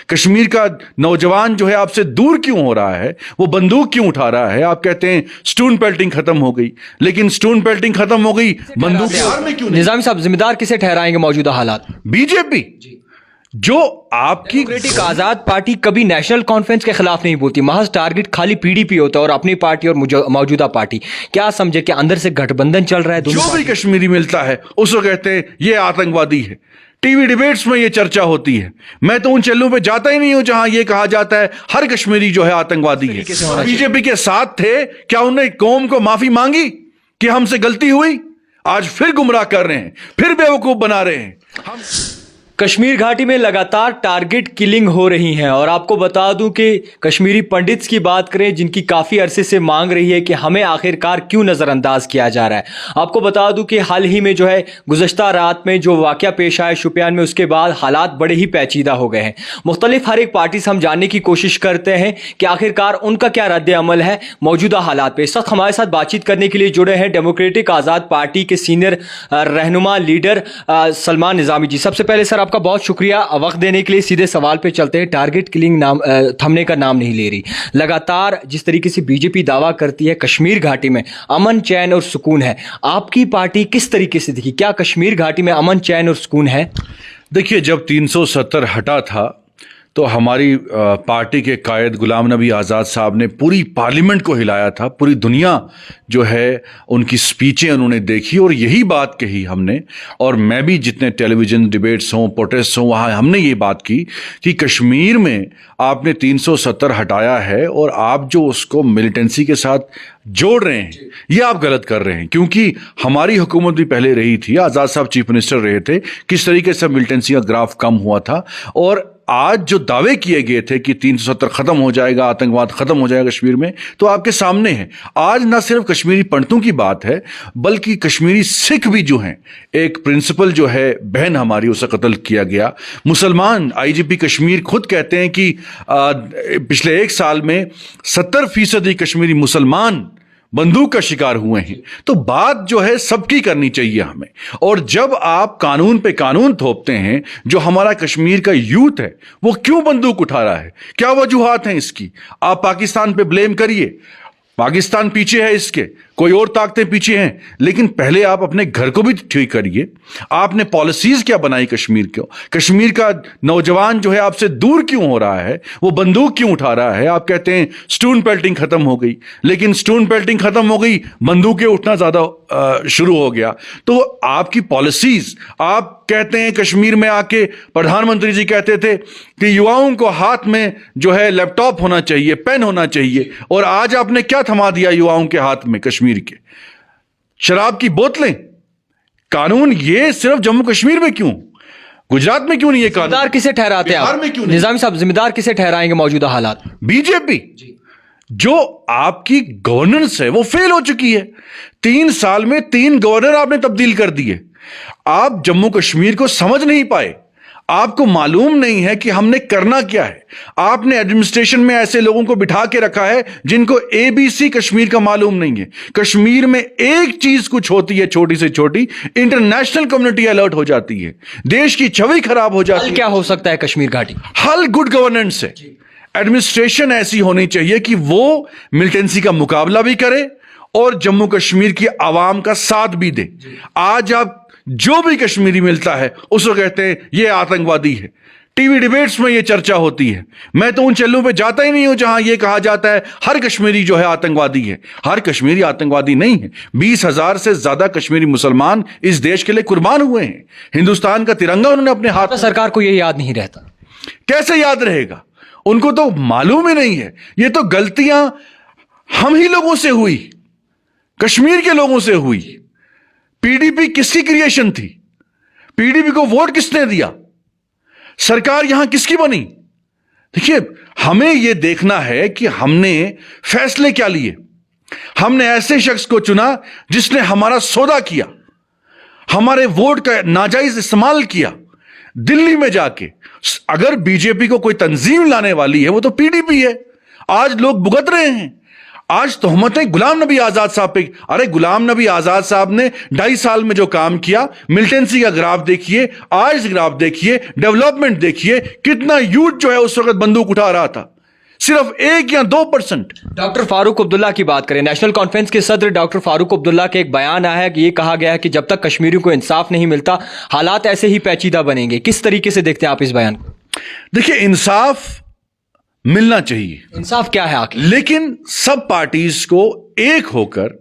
کشمیر کا نوجوان جو ہے آپ سے دور کیوں ہو رہا ہے, وہ بندوق کیوں اٹھا رہا ہے. آپ کہتے ہیں سٹون پیلٹنگ ختم ہو گئی, لیکن سٹون پیلٹنگ ختم ہو گئی, بندوق میں کیوں نہیں؟ نظامی صاحب ذمہ دار کسے ٹھہرائیں گے موجودہ حالات؟ بی جے پی. جو آپ کی ڈیموکریٹک آزاد پارٹی کبھی نیشنل کانفرنس کے خلاف نہیں بولتی, محض ٹارگٹ خالی پی ڈی پی ہوتا ہے اور اپنی پارٹی اور موجودہ پارٹی. کیا سمجھے کہ اندر سے گٹھ بندھن چل رہا ہے؟ جو بھی کشمیری ملتا ہے اس کو کہتے ہیں یہ آتنکوادی ہے. ٹی وی ڈیبیٹس میں یہ چرچا ہوتی ہے. میں تو ان چینلوں پہ جاتا ہی نہیں ہوں جہاں یہ کہا جاتا ہے ہر کشمیری جو ہے آتنکوادی ہے. بی جے پی کے ساتھ تھے, کیا انہوں نے قوم کو معافی مانگی کہ ہم سے غلطی ہوئی؟ آج پھر گمراہ کر رہے ہیں, پھر بیوقوف بنا رہے ہیں. کشمیر گھاٹی میں لگاتار ٹارگٹ کلنگ ہو رہی ہیں, اور آپ کو بتا دوں کہ کشمیری پنڈتس کی بات کریں جن کی کافی عرصے سے مانگ رہی ہے کہ ہمیں آخرکار کیوں نظر انداز کیا جا رہا ہے. آپ کو بتا دوں کہ حال ہی میں جو ہے گزشتہ رات میں جو واقعہ پیش آیا شوپیان میں, اس کے بعد حالات بڑے ہی پیچیدہ ہو گئے ہیں. مختلف ہر ایک پارٹی سے ہم جاننے کی کوشش کرتے ہیں کہ آخرکار ان کا کیا رد عمل ہے موجودہ حالات پہ. اس وقت ہمارے ساتھ بات چیت کرنے کے لیے جڑے ہیں ڈیموکریٹک آزاد پارٹی کے سینئر رہنما لیڈر سلمان نظامی جی. سب سے پہلے سر آپ کا بہت شکریہ وقت دینے کے لیے. سیدھے سوال پہ چلتے ہیں. ٹارگٹ کلنگ تھمنے کا نام نہیں لے رہی. لگاتار جس طریقے سے بی جے پی دعویٰ کرتی ہے کشمیر گھاٹی میں امن چین اور سکون ہے, آپ کی پارٹی کس طریقے سے دیکھی؟ کیا کشمیر گھاٹی میں امن چین اور سکون ہے؟ دیکھیے, جب 370 ہٹا تھا تو ہماری پارٹی کے قائد غلام نبی آزاد صاحب نے پوری پارلیمنٹ کو ہلایا تھا. پوری دنیا جو ہے ان کی سپیچیں انہوں نے دیکھی اور یہی بات کہی ہم نے, اور میں بھی جتنے ٹیلی ویژن ڈیبیٹس ہوں, پروٹیسٹ ہوں, وہاں ہم نے یہ بات کی کہ کشمیر میں آپ نے 370 ہٹایا ہے اور آپ جو اس کو ملیٹنسی کے ساتھ جوڑ رہے ہیں یہ آپ غلط کر رہے ہیں. کیونکہ ہماری حکومت بھی پہلے رہی تھی, آزاد صاحب چیف منسٹر رہے تھے, کس طریقے سے ملیٹنسی کا گراف کم ہوا تھا. اور آج جو دعوے کیے گئے تھے کہ 370 ختم ہو جائے گا, آتنکواد ختم ہو جائے گا کشمیر میں, تو آپ کے سامنے ہے. آج نہ صرف کشمیری پنڈتوں کی بات ہے بلکہ کشمیری سکھ بھی جو ہیں, ایک پرنسپل جو ہے بہن ہماری, اسے قتل کیا گیا. مسلمان آئی جی پی کشمیر خود کہتے ہیں کہ پچھلے 1 سال میں 70% کشمیری مسلمان بندوق کا شکار ہوئے ہیں. تو بات جو ہے سب کی کرنی چاہیے ہمیں. اور جب آپ قانون پہ قانون تھوپتے ہیں, جو ہمارا کشمیر کا یوتھ ہے وہ کیوں بندوق اٹھا رہا ہے, کیا وجوہات ہیں اس کی؟ آپ پاکستان پہ بلیم کریے, پاکستان پیچھے ہے اس کے, کوئی اور طاقتیں پیچھے ہیں, لیکن پہلے آپ اپنے گھر کو بھی ٹھیک کریے. آپ نے پالیسیز کیا بنائی کشمیر کو؟ کشمیر کا نوجوان جو ہے آپ سے دور کیوں ہو رہا ہے, وہ بندوق کیوں اٹھا رہا ہے؟ آپ کہتے ہیں سٹون پیلٹنگ ختم ہو گئی, لیکن سٹون پیلٹنگ ختم ہو گئی, بندوقیں اٹھنا زیادہ شروع ہو گیا. تو آپ کی پالیسیز, آپ کہتے ہیں کشمیر میں آ کے پردھان منتری جی کہتے تھے کہ یواؤں کو ہاتھ میں جو ہے لیپ ٹاپ ہونا چاہیے, پین ہونا چاہیے, اور آج آپ نے کیا تھما دیا یواؤں کے ہاتھ میں کشمیر کے؟ شراب کی بوتلیں. قانون یہ صرف جموں کشمیر میں کیوں, گجرات میں کیوں نہیں یہ قانون؟ ذمہ دار کسے ٹھہراتے ہیں آپ؟ نظامی صاحب ذمہ دار کسے ٹھہرائیں گے موجودہ حالات؟ بی جے پی. جو آپ کی گورننس ہے وہ فیل ہو چکی ہے. 3 سال میں 3 گورنر آپ نے تبدیل کر دیے. آپ جموں کشمیر کو سمجھ نہیں پائے, آپ کو معلوم نہیں ہے کہ ہم نے کرنا کیا ہے. آپ نے ایڈمنسٹریشن میں ایسے لوگوں کو بٹھا کے رکھا ہے جن کو اے بی سی کشمیر کا معلوم نہیں ہے. کشمیر میں ایک چیز کچھ ہوتی ہے چھوٹی سے چھوٹی, انٹرنیشنل کمیونٹی الرٹ ہو جاتی ہے, دیش کی چھوی خراب ہو جاتی ہے. حل کیا ہو سکتا ہے کشمیر گھاٹی؟ حل گڈ گورننس ہے. ایڈمنسٹریشن ایسی ہونی چاہیے کہ وہ ملیٹنسی کا مقابلہ بھی کرے اور جموں کشمیر کی عوام کا ساتھ بھی دے. آج آپ جو بھی کشمیری ملتا ہے اس کو کہتے ہیں یہ آتنکوادی ہے. ٹی وی ڈیبیٹس میں یہ چرچا ہوتی ہے. میں تو ان چینلوں پہ جاتا ہی نہیں ہوں جہاں یہ کہا جاتا ہے ہر کشمیری جو ہے آتنکوادی ہے. ہر کشمیری آتنکوادی نہیں ہے. 20,000 سے زیادہ کشمیری مسلمان اس دیش کے لیے قربان ہوئے ہیں. ہندوستان کا ترنگا انہوں نے اپنے ہاتھ. سرکار کو یہ یاد نہیں رہتا. کیسے یاد رہے گا؟ ان کو تو معلوم ہی نہیں ہے. یہ تو غلطیاں ہم ہی لوگوں سے ہوئی, کشمیر کے لوگوں سے ہوئی. پی ڈی پی کس کی کریشن تھی؟ پی ڈی پی کو ووٹ کس نے دیا؟ سرکار یہاں کس کی بنی؟ دیکھیے, ہمیں یہ دیکھنا ہے کہ ہم نے فیصلے کیا لیے. ہم نے ایسے شخص کو چنا جس نے ہمارا سودا کیا, ہمارے ووٹ کا ناجائز استعمال کیا دلی میں جا کے. اگر بی جے پی کو کوئی تنظیم لانے والی ہے وہ تو پی ڈی پی ہے. آج لوگ بھگت رہے ہیں. آج تہمتیں غلام نبی آزاد صاحب پہ. ارے غلام نبی آزاد صاحب نے 2.5 سال میں جو کام کیا, ملٹنسی کا گراف دیکھیے, آج گراف دیکھیے, ڈیولپمنٹ دیکھیے, کتنا یوتھ جو ہے اس وقت بندوق اٹھا رہا تھا, صرف 1 یا 2%. ڈاکٹر فاروق عبداللہ کی بات کریں, نیشنل کانفرنس کے صدر ڈاکٹر فاروق عبداللہ کے ایک بیان آیا ہے کہ یہ کہا گیا ہے کہ جب تک کشمیریوں کو انصاف نہیں ملتا حالات ایسے ہی پیچیدہ بنیں گے. کس طریقے سے دیکھتے ہیں آپ اس بیان کو؟ دیکھیے, انصاف ملنا چاہیے, انصاف کیا ہے آخر؟ لیکن سب پارٹیز کو ایک ہو کر,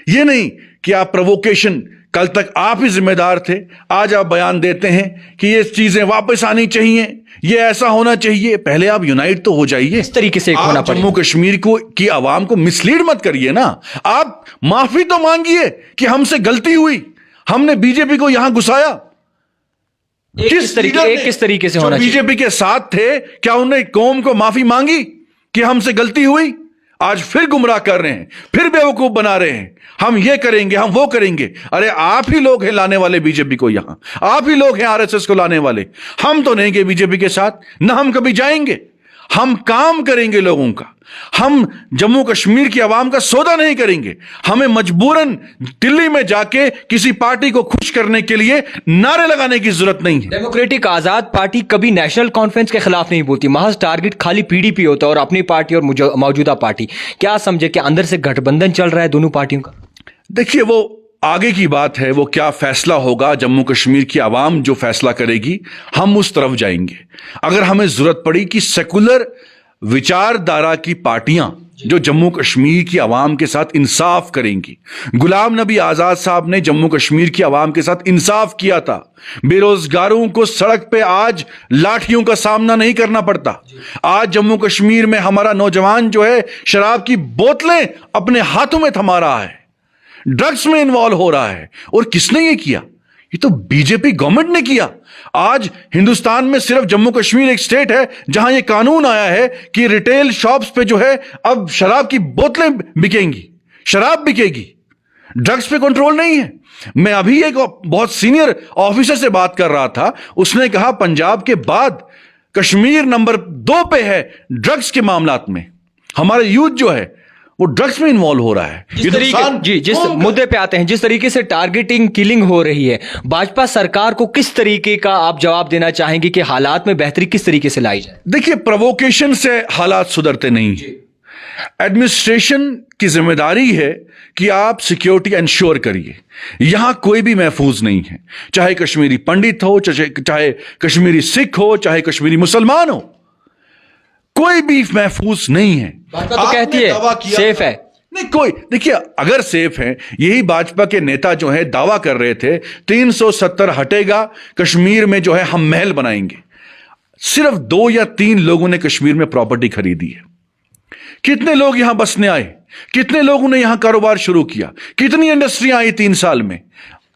یہ نہیں کہ آپ پرووکیشن, کل تک آپ ہی ذمہ دار تھے, آج آپ بیان دیتے ہیں کہ یہ چیزیں واپس آنی چاہیے, یہ ایسا ہونا چاہیے. پہلے آپ یونائٹ تو ہو جائیے. اس طریقے سے آپ ہونا پڑے. جموں کشمیر کی عوام کو مسلیڈ مت کریے نا. آپ معافی تو مانگیے کہ ہم سے غلطی ہوئی, ہم نے بی جے پی کو یہاں گھسایا. کس طریقے سے ہونا بی چاہیے؟ جے پی کے ساتھ تھے, کیا انہوں نے قوم کو معافی مانگی کہ ہم سے غلطی ہوئی؟ آج پھر گمراہ کر رہے ہیں, پھر بیوقوف بنا رہے ہیں, ہم یہ کریں گے, ہم وہ کریں گے. ارے آپ ہی لوگ ہیں لانے والے بی جے پی کو یہاں, آپ ہی لوگ ہیں آر ایس ایس کو لانے والے. ہم تو نہیں گے بی جے پی کے ساتھ, نہ ہم کبھی جائیں گے. ہم کام کریں گے لوگوں کا, ہم جموں کشمیر کی عوام کا سودا نہیں کریں گے. ہمیں مجبوراً دلی میں جا کے کسی پارٹی کو خوش کرنے کے لیے نعرے لگانے کی ضرورت نہیں ہے. ڈیموکریٹک آزاد پارٹی کبھی نیشنل کانفرنس کے خلاف نہیں بولتی, محض ٹارگٹ خالی پی ڈی پی ہوتا ہے اور اپنی پارٹی اور موجودہ پارٹی. کیا سمجھے کہ اندر سے گٹھ بندھن چل رہا ہے دونوں پارٹیوں کا؟ دیکھیے, وہ آگے کی بات ہے, وہ کیا فیصلہ ہوگا, جموں کشمیر کی عوام جو فیصلہ کرے گی ہم اس طرف جائیں گے. اگر ہمیں ضرورت پڑی کہ سیکولر وچار دارا کی پارٹیاں جو جموں کشمیر کی عوام کے ساتھ انصاف کریں گی, غلام نبی آزاد صاحب نے جموں کشمیر کی عوام کے ساتھ انصاف کیا تھا. بے روزگاروں کو سڑک پہ آج لاٹھیوں کا سامنا نہیں کرنا پڑتا. آج جموں کشمیر میں ہمارا نوجوان جو ہے شراب کی بوتلیں اپنے ہاتھوں میں تھما رہا ہے, ڈرگس میں انوالو ہو رہا ہے. اور کس نے یہ کیا؟ یہ تو بی جے پی گورنمنٹ نے کیا. آج ہندوستان میں صرف جموں کشمیر ایک سٹیٹ ہے جہاں یہ قانون آیا ہے کہ ریٹیل شاپس پہ جو ہے اب شراب کی بوتلیں بکیں گی, شراب بکے گی, ڈرگس پہ کنٹرول نہیں ہے. میں ابھی ایک بہت سینئر آفیسر سے بات کر رہا تھا, اس نے کہا پنجاب کے بعد کشمیر نمبر 2 پہ ہے ڈرگس کے معاملات میں. ہمارا یوتھ جو ہے وہ ڈرگس میں انوالو ہو رہا ہے. جس مدے پہ آتے ہیں, جس طریقے سے ٹارگیٹنگ کلنگ ہو رہی ہے, بھاجپا سرکار کو کس طریقے کا آپ جواب دینا چاہیں گے کہ حالات میں بہتری کس طریقے سے لائی جائے؟ دیکھیے, پرووکیشن سے حالات سدھرتے نہیں. ایڈمنسٹریشن کی ذمہ داری ہے کہ آپ سیکیورٹی انشور کریے. یہاں کوئی بھی محفوظ نہیں ہے, چاہے کشمیری پنڈت ہو, چاہے کشمیری سکھ ہو, چاہے کشمیری مسلمان ہو, کوئی بھی محفوظ نہیں ہے. تو کہتی ہے سیف ہے. نہیں کوئی, دیکھیے اگر سیف ہیں, یہی بھاجپا کے نیتا جو ہیں دعویٰ کر رہے تھے 370 ہٹے گا, کشمیر میں جو ہے ہم محل بنائیں گے. صرف 2 یا 3 لوگوں نے کشمیر میں پراپرٹی خریدی ہے. کتنے لوگ یہاں بسنے آئے, کتنے لوگوں نے یہاں کاروبار شروع کیا, کتنی انڈسٹریاں آئی 3 سال میں,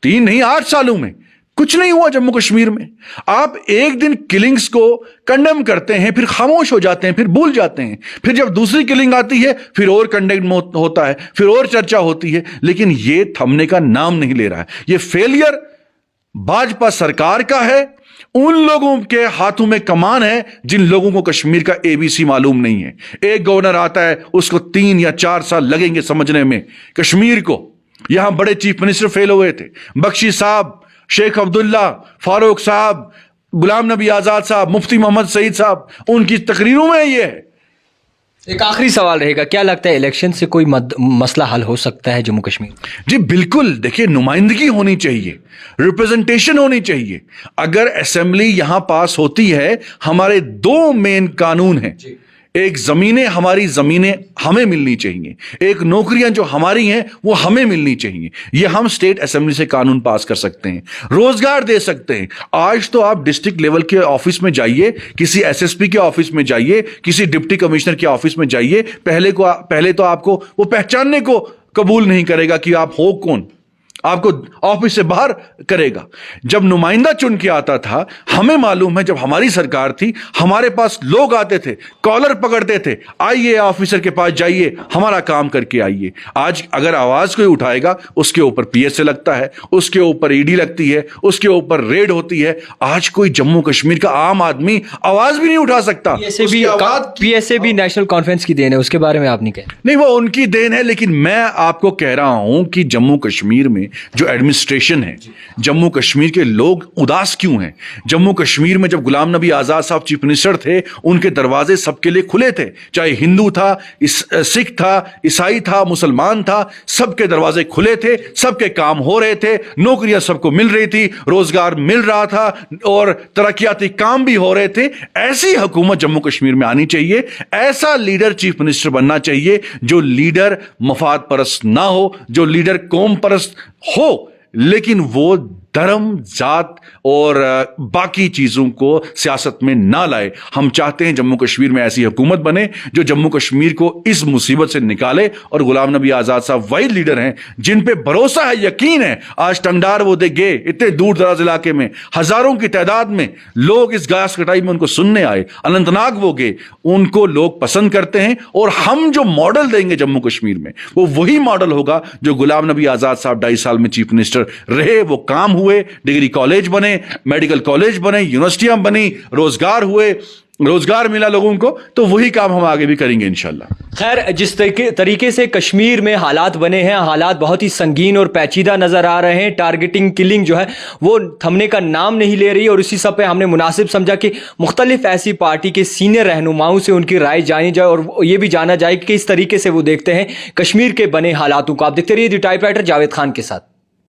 3 نہیں 8 سالوں میں. کچھ نہیں ہوا جموں کشمیر میں. آپ ایک دن کلنگز کو کنڈیم کرتے ہیں, پھر خاموش ہو جاتے ہیں, پھر بھول جاتے ہیں, پھر جب دوسری کلنگ آتی ہے پھر اور کنڈیم ہوتا ہے, پھر اور چرچا ہوتی ہے, لیکن یہ تھمنے کا نام نہیں لے رہا ہے. یہ فیلئر بھاجپا سرکار کا ہے, ان لوگوں کے ہاتھوں میں کمان ہے جن لوگوں کو کشمیر کا ABC معلوم نہیں ہے. ایک گورنر آتا ہے, اس کو 3 یا 4 سال لگیں گے سمجھنے میں کشمیر کو. یہاں بڑے چیف منسٹر فیل ہوئے تھے, بخشی صاحب, شیخ عبداللہ, فاروق صاحب, غلام نبی آزاد صاحب, مفتی محمد سعید صاحب, ان کی تقریروں میں یہ ہے. ایک آخری سوال رہے گا, کیا لگتا ہے الیکشن سے کوئی مسئلہ حل ہو سکتا ہے جموں کشمیر؟ جی بالکل. دیکھیے, نمائندگی ہونی چاہیے, ریپرزنٹیشن ہونی چاہیے. اگر اسمبلی یہاں پاس ہوتی ہے, ہمارے 2 مین قانون ہیں, ایک زمینیں, ہماری زمینیں ہمیں ملنی چاہیے, ایک نوکریاں جو ہماری ہیں وہ ہمیں ملنی چاہیے. یہ ہم اسٹیٹ اسمبلی سے قانون پاس کر سکتے ہیں, روزگار دے سکتے ہیں. آج تو آپ ڈسٹرکٹ لیول کے آفس میں جائیے, کسی SSP کے آفس میں جائیے, کسی ڈپٹی کمشنر کے آفس میں جائیے, پہلے تو آپ کو وہ پہچاننے کو قبول نہیں کرے گا کہ آپ ہو کون. آپ کو آفس سے باہر کرے گا. جب نمائندہ چن کے آتا تھا, ہمیں معلوم ہے جب ہماری سرکار تھی ہمارے پاس لوگ آتے تھے, کالر پکڑتے تھے, آئیے آفیسر کے پاس جائیے, ہمارا کام کر کے آئیے. آج اگر آواز کوئی اٹھائے گا اس کے اوپر پی ایس اے لگتا ہے, اس کے اوپر ای ڈی لگتی ہے, اس کے اوپر ریڈ ہوتی ہے. آج کوئی جموں کشمیر کا عام آدمی آواز بھی نہیں اٹھا سکتا. پی ایس اے بھی نیشنل کانفرنس کی دین ہے, اس کے بارے میں آپ نہیں کہیں؟ نہیں, وہ ان کی دین ہے, لیکن میں آپ کو کہہ رہا ہوں کہ جموں کشمیر میں جو ایڈمنسٹریشن ہے, جموں کشمیر کے لوگ اداس کیوں ہیں؟ جموں کشمیر میں جب غلام نبی آزاد صاحب چیف منسٹر تھے, ان کے دروازے سب کے لیے کھلے تھے, چاہے ہندو تھا, سکھ تھا, عیسائی تھا, مسلمان تھا, سب کے دروازے کھلے تھے, سب کے کام ہو رہے تھے, نوکریاں سب کو مل رہی تھی, روزگار مل رہا تھا اور ترقیاتی کام بھی ہو رہے تھے. ایسی حکومت جموں کشمیر میں آنی چاہیے, ایسا لیڈر چیف منسٹر بننا چاہیے جو لیڈر مفاد پرست نہ ہو, جو لیڈر قوم پرست ہو, لیکن وہ دھرم, ذات اور باقی چیزوں کو سیاست میں نہ لائے. ہم چاہتے ہیں جموں کشمیر میں ایسی حکومت بنے جو جموں کشمیر کو اس مصیبت سے نکالے, اور غلام نبی آزاد صاحب وہی لیڈر ہیں جن پہ بھروسہ ہے, یقین ہے. آج ٹنگڈار وہ دے گئے, اتنے دور دراز علاقے میں ہزاروں کی تعداد میں لوگ اس گھاس کٹائی میں ان کو سننے آئے. اننت ناگ وہ گئے, ان کو لوگ پسند کرتے ہیں, اور ہم جو ماڈل دیں گے جموں کشمیر میں وہ وہی ماڈل ہوگا جو غلام نبی آزاد صاحب 2.5 سال میں چیف منسٹر رہے. وہ کام ہوئے, ڈگری کالج بنے, میڈیکل کالج بنے, یونیورسٹیاں بنی, روزگار ہوئے, روزگار ملا لوگوں کو, تو وہی کام ہم آگے بھی کریں گے انشاءاللہ. خیر, جس طریقے سے کشمیر میں حالات بنے ہیں, حالات بہت ہی سنگین اور پیچیدہ نظر آ رہے ہیں. ٹارگیٹنگ کلنگ جو ہے وہ تھمنے کا نام نہیں لے رہی, اور اسی سب پہ ہم نے مناسب سمجھا کہ مختلف ایسی پارٹی کے سینئر رہنماؤں سے ان کی رائے جانی جائے, اور یہ بھی جانا جائے کہ اس طریقے سے وہ دیکھتے ہیں کشمیر کے بنے حالاتوں کو. آپ دیکھتے رہیے the type writer Javed Khan کے ساتھ.